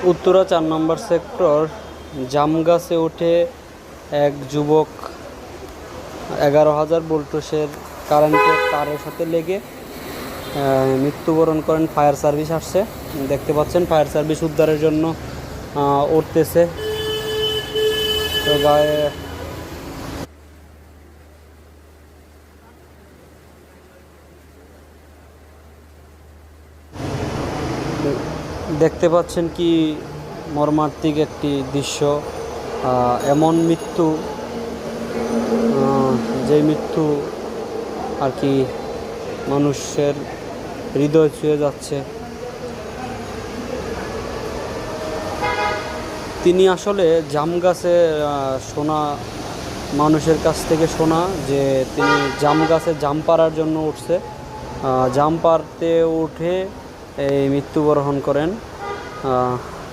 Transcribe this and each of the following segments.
উত্তরা ৪ নম্বর sector জামগাছে উঠে এক যুবক 11,000 ভোল্টেজের কারেন্টের তারের সাথে লেগে মৃত্যুবরণ করেন। ফায়ার সার্ভিস আসছে, দেখতে পাচ্ছেন ফায়ার সার্ভিস উদ্ধারের জন্য উঠতেছে। তো গায়ে দেখতে পাচ্ছেন কি মর্মান্তিক একটি দৃশ্য। এমন মৃত্যু, যে মৃত্যু আর কি মানুষের হৃদয় ছুঁয়ে যাচ্ছে। তিনি আসলে জাম গাছে শোনা, মানুষের কাছ থেকে শোনা যে তিনি জাম গাছে জাম পাড়ার জন্য উঠছে। জাম পাড়তে উঠে এই মৃত্যুবরণ করেন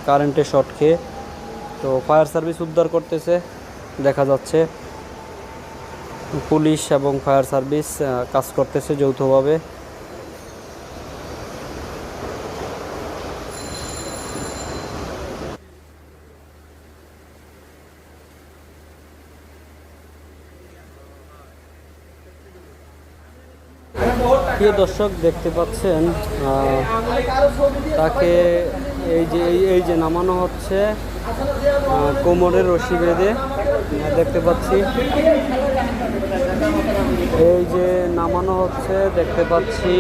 কারেন্টের শর্ট খেয়ে। তো ফায়ার সার্ভিস উদ্ধার করতেছে, দেখা যাচ্ছে পুলিশ এবং ফায়ার সার্ভিস কাজ করতেছে যৌথভাবে। প্রিয় দর্শক, দেখতে পাচ্ছেন তাকে এই যে নামানো হচ্ছে কোমরের রশি বেঁধে, দেখতে পাচ্ছি এই যে নামানো হচ্ছে, দেখতে পাচ্ছি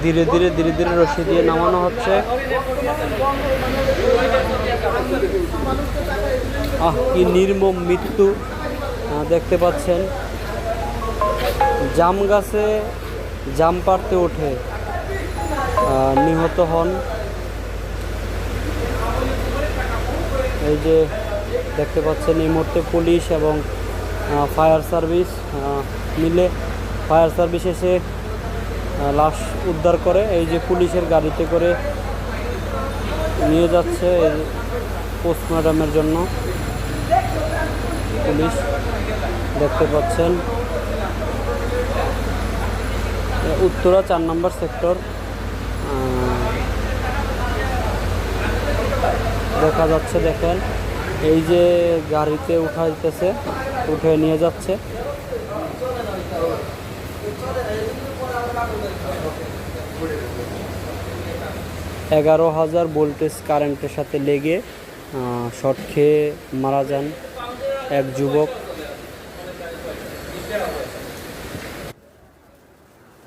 ধীরে ধীরে রশি দিয়ে নামানো হচ্ছে। কি নির্মম মৃত্যু, দেখতে পাচ্ছেন জাম গাছে জাম পাড়তে ওঠে নিহত হন। এই যে দেখতে পাচ্ছেন এই মুহূর্তে পুলিশ এবং ফায়ার সার্ভিস মিলে, ফায়ার সার্ভিস এসে লাশ উদ্ধার করে এই যে পুলিশের গাড়িতে করে নিয়ে যাচ্ছে পোস্টমর্টমের জন্য। পুলিশ দেখতে পাচ্ছেন উত্তরা ৪ নম্বর সেক্টর দেখা যাচ্ছে। দেখেন এই যে গাড়িতে উঠাইতেছে, উঠে নিয়ে যাচ্ছে। $11,000 ভোল্টেজ কারেন্টের সাথে লেগে শর্ট খেয়ে মারা যান এক যুবক।